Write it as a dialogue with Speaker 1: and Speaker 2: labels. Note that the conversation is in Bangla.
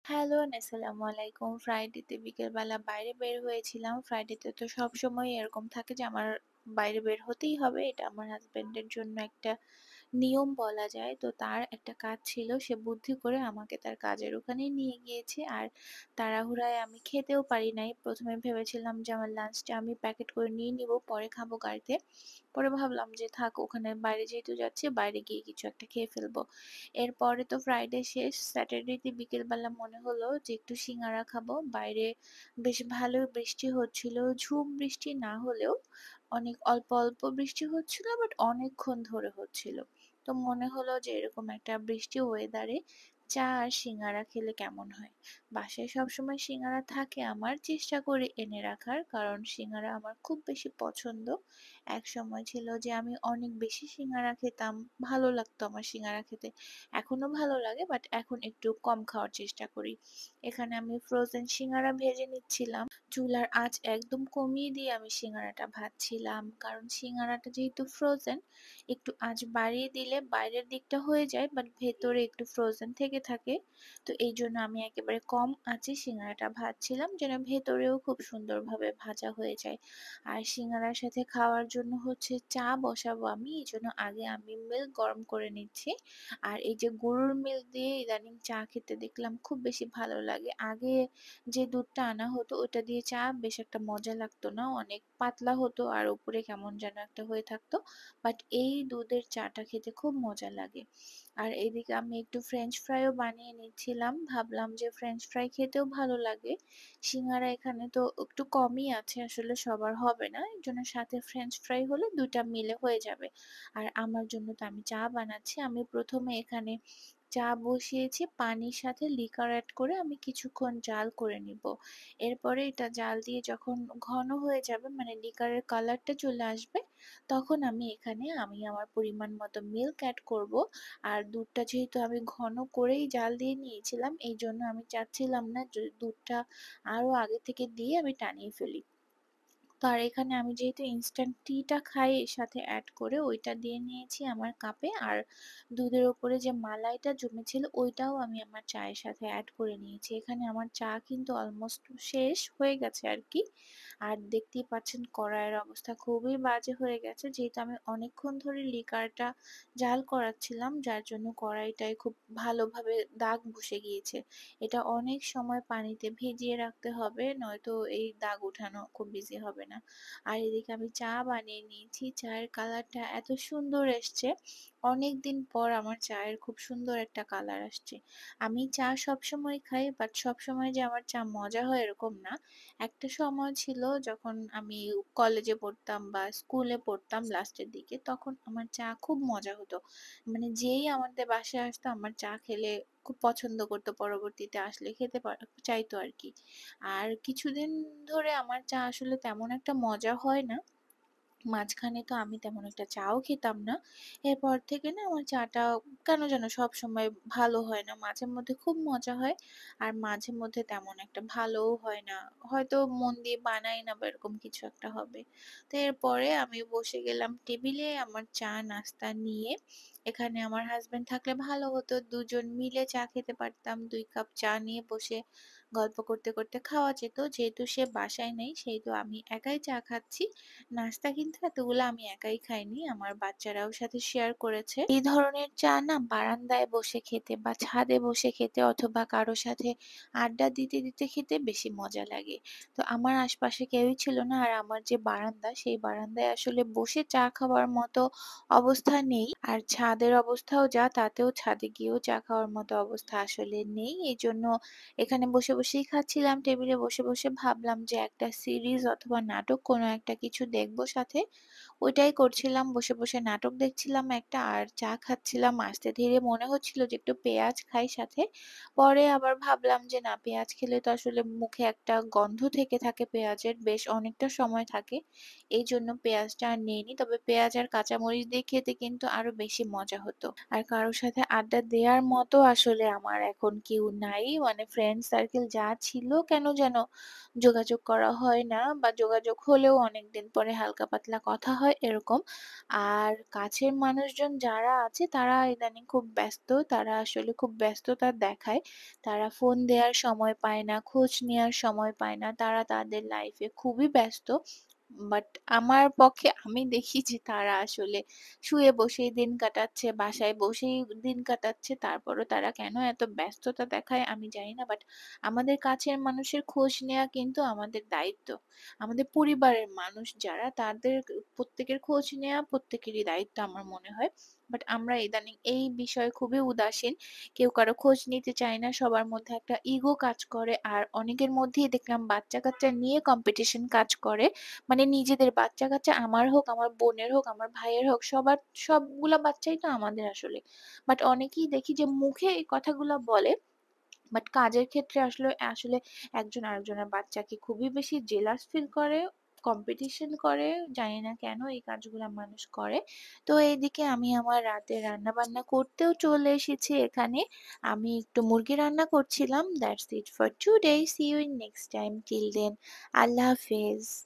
Speaker 1: হ্যালো, আসসালামু আলাইকুম। ফ্রাইডেতে বিকেলবেলা বাইরে বের হয়েছিলাম। ফ্রাইডেতে তো সবসময়ই এরকম থাকে যে আমার বাইরে বের হতেই হবে। এটা আমার হাসব্যান্ডের জন্য একটা নিয়ম বলা যায়। তো তার একটা কাজ ছিল। সে বুদ্ধি করে আমাকে তার কাজের ওখানে নিয়ে গিয়েছে। আর তাড়াহুড়ায় আমি খেতেও পারি নাই। ১ম এ ভেবেছিলাম যে আমার লাঞ্চটা আমি প্যাকেট করে নিয়ে নিবো, পরে খাবো গাড়িতে। পরে ভাবলাম যে থাক, ওখানে বাইরে যেহেতু যাচ্ছি বাইরে গিয়ে কিছু একটা খেয়ে ফেলবো। এরপরে তো ফ্রাইডে শেষ। স্যাটারডেতে বিকেলবেলা মনে হলো যে একটু সিঙ্গারা খাবো। বাইরে বেশ ভালোই বৃষ্টি হচ্ছিল। ঝুম বৃষ্টি না হলেও অনেক অল্প অল্প বৃষ্টি হচ্ছিল, বাট অনেকক্ষণ ধরে হচ্ছিল। তো মনে হলো যে এরকম একটা বৃষ্টি ওয়েদারে চা আর সিঙ্গারা খেলে কেমন হয়। বাসায় সবসময় সিঙ্গারা থাকে, আমার চেষ্টা করি এনে রাখার, কারণ সিঙ্গারা আমার খুব বেশি পছন্দ। এক সময় ছিল যে আমি অনেক বেশি সিঙ্গারা খেতাম, ভালো লাগতো আমার সিঙ্গারা খেতে। এখনো ভালো লাগে, বাট এখন একটু কম খাওয়ার চেষ্টা করি। এখানে আমি ফ্রোজেন সিঙ্গারা ভেজে নিচ্ছিলাম। চুলার আঁচ একদম কমিয়ে দিয়ে আমি সিঙ্গারাটা ভাজছিলাম, কারণ সিঙ্গারাটা যেহেতু ফ্রোজেন, একটু আঁচ বাড়িয়ে দিলে বাইরের দিকটা হয়ে যায় বাট ভেতরে একটু ফ্রোজেন থেকে থাকে। তো এই জন্য আমি একেবারে কম আঁচে সিঙ্গারাটা ভাজছিলাম, যেন ভেতরেও খুব সুন্দরভাবে ভাজা হয়ে যায়। আর সিঙ্গারার সাথে খাওয়ার জন্য হচ্ছে চা বসাবো আমি, এই জন্য আগে আমি মিল্ক গরম করে নিচ্ছি। আর এই যে গরুর মিল্ক দিয়ে ইদানিং চা খেতে দেখলাম খুব বেশি ভালো লাগে। আগে যে দুধটা আনা হতো ওটা দিয়ে চা বেশ একটা মজা লাগতো না, অনেক পাতলা হতো আর উপরে কেমন যেন একটা হয়ে থাকতো। বাট এই দুধের চাটা খেতে খুব মজা লাগে। আর এদিকে আমি একটু ফ্রেঞ্চ ফ্রাইও বানিয়ে নিচ্ছিলাম, ভাবলাম যে ফ্রেঞ্চ ফ্রাই খেতেও ভালো লাগে। সিঙ্গারা এখানে তো একটু কমই আছে, আসলে সবার হবে না, এর জন্য সাথে ফ্রেঞ্চ ফ্রাই হলে দুটা মিলে হয়ে যাবে। আর আমার জন্য তো আমি চা বানাচ্ছি। আমি প্রথমে এখানে চা বসিয়েছি, পানির সাথে লিকার অ্যাড করে আমি কিছুক্ষণ জাল করে নিব। এরপরে এটা জাল দিয়ে যখন ঘন হয়ে যাবে, মানে লিকারের কালারটা চলে আসবে, তখন আমি আমার পরিমাণ মতো মিল্ক অ্যাড করব। আর দুধটা যেহেতু আমি ঘন করেই জাল দিয়ে নিয়েছিলাম, এই জন্য আমি চাচ্ছিলাম না যে দুধটা আরো আগে থেকে দিয়ে আমি টানিয়ে ফেলি। তো আর এখানে আমি যেহেতু ইনস্ট্যান্ট টিটা খাই এর সাথে অ্যাড করে, ওইটা দিয়ে নিয়েছি আমার কাপে। আর দুধের উপরে যে মালাইটা জমেছিল ওইটাও আমি আমার চায়ের সাথে অ্যাড করে নিয়েছি। এখানে আমার চা কিন্তু অলমোস্ট শেষ হয়ে গেছে আর কি। আর দেখতেই পাচ্ছেন কড়াইয়ের অবস্থা খুবই বাজে হয়ে গেছে, যেহেতু আমি অনেকক্ষণ ধরে লিকারটা জাল করাচ্ছিলাম, যার জন্য কড়াইটায় খুব ভালোভাবে দাগ বসে গিয়েছে। এটা অনেক সময় পানিতে ভিজিয়ে রাখতে হবে, নয়তো এই দাগ ওঠানো খুব ইজি হবে না। আর এদিকে আমি চা বানিয়ে নিয়েছি, চায়ের কালারটা এত সুন্দর এসছে। অনেকদিন পর আমার চায়ের খুব সুন্দর একটা কালার আসছে। আমি চা সবসময় খাই, বাট সবসময় যে আমার চা মজা হয় এরকম না। একটা সময় ছিল যখন আমি কলেজে পড়তাম বা স্কুলে পড়তাম লাস্টের দিকে, তখন আমার চা খুব মজা হতো। মানে যেই আমাদের বাসায় আসতো আমার চা খেলে খুব পছন্দ করতো, পরবর্তীতে আসলে খেতে চাইতো আর কি। আর কিছুদিন ধরে আমার চা আসলে তেমন একটা মজা হয় না। মাঝখানে তো আমি তেমন একটা চাও খেতাম না। এরপর থেকে না আমার চাটা কেন যেন সবসময় ভালো হয় না। মাঝে মধ্যে খুব মজা হয়, আর মাঝে মধ্যে তেমন একটা ভালোও হয় না। হয়তো মন দিয়ে বানাই না বা এরকম কিছু একটা হবে। তো এরপরে আমি বসে গেলাম টেবিলে আমার চা নাস্তা নিয়ে। এখানে আমার হাসব্যান্ড থাকলে ভালো হতো, দুজন মিলে চা খেতে পারতাম। ২ কাপ চা নিয়ে বসে গল্প করতে করতে খাওয়া যেত। যেহেতু সে বাসায় নেই সেহেতু আমি একাই চা খাচ্ছি। নাস্তা কিন্তু এতগুলা আমি একাই খাইনি, আমার বাচ্চারাও সাথে শেয়ার করেছে। এই ধরনের চা না বারান্দায় বসে খেতে বা ছাদে বসে খেতে অথবা কারো সাথে আড্ডা দিতে দিতে খেতে বেশি মজা লাগে। তো আমার আশপাশে কেউই ছিল না, আর আমার যে বারান্দা সেই বারান্দায় আসলে বসে চা খাওয়ার মতো অবস্থা নেই। আর ছাদের অবস্থাও যা, তাতেও ছাদে গিয়েও চা খাওয়ার মতো অবস্থা আসলে নেই। এজন্য এখানে বসে বসেই খাচ্ছিলাম, টেবিলে বসে বসে ভাবলাম যে একটা সিরিজ অথবা নাটক কোনো একটা কিছু দেখবো সাথে। ওইটাই করছিলাম, বসে বসে নাটক দেখছিলাম একটা আর চা খাচ্ছিলাম। আস্তে ধীরে মনে হচ্ছিল যে একটু পেঁয়াজ খাই সাথে। পরে আবার ভাবলাম যে না, পেঁয়াজ খেলে তো আসলে মুখে একটা গন্ধ থেকে থাকে পেঁয়াজের, বেশ অনেকটা সময় থাকে। এই জন্য পেঁয়াজটা আর নেইনি। তবে পেঁয়াজ আর কাঁচামরিচ দিয়ে খেতে কিন্তু আরো বেশি মজা হতো। আর কারোর সাথে আড্ডা দেওয়ার মতো আসলে আমার এখন কেউ নাই, মানে ফ্রেন্ড সার্কেল যা ছিল কেন যেন যোগাযোগ করা হয় না বা যোগাযোগ হলেও অনেকদিন পরে হালকা পাতলা কথা হয় এরকম। আর কাছের মানুষজন যারা আছে তারা ইদানিং খুব ব্যস্ত। তারা আসলে খুব ব্যস্ততা দেখায়। তারা ফোন দেওয়ার সময় পায় না, খোঁজ নেওয়ার সময় পায় না। তারা তাদের লাইফে খুবই ব্যস্ত। বাট আমার পক্ষে আমি দেখি যে তারা আসলে শুয়ে বসেই দিন কাটাচ্ছে, বাসায় বসেই দিন কাটাচ্ছে। তারপরও তারা কেন এত ব্যস্ততা দেখায় আমি জানি না। বাট আমাদের কাছের মানুষের খোঁজ নেয়া কিন্তু আমাদের দায়িত্ব। আমাদের পরিবারের মানুষ যারা তাদের প্রত্যেকের খোঁজ নেয়া প্রত্যেকেরই দায়িত্ব আমার মনে হয়। বাট আমরা ইদানিং এই বিষয়ে খুবই উদাসীন। কেউ কারো খোঁজ নিতে চায় না। সবার মধ্যে একটা ইগো কাজ করে। আর অনেকের মধ্যেই দেখলাম বাচ্চা-কাচ্চা নিয়ে কম্পিটিশন কাজ করে। মানে নিজেদের বাচ্চা-কাচ্চা আমার হোক, আমার বোনের হোক, আমার ভাইয়ের হোক সবগুলা বাচ্চাই তো আমাদের আসলে। বাট অনেকেই দেখি যে মুখে এই কথাগুলা বলে বাট কাজের ক্ষেত্রে আসলে আসলে একজন আরেকজনের বাচ্চাকে খুবই বেশি জেলাস ফিল করে, কম্পিটিশন করে। জানি না কেন এই কাজগুলা মানুষ করে। তো এইদিকে আমি আমার রাতের রান্নাবান্না করতেও চলে এসেছি এখানে। আমি একটু মুরগি রান্না করছিলাম। That's it for today. See you in next time. Till then, আল্লাহ হাফেজ।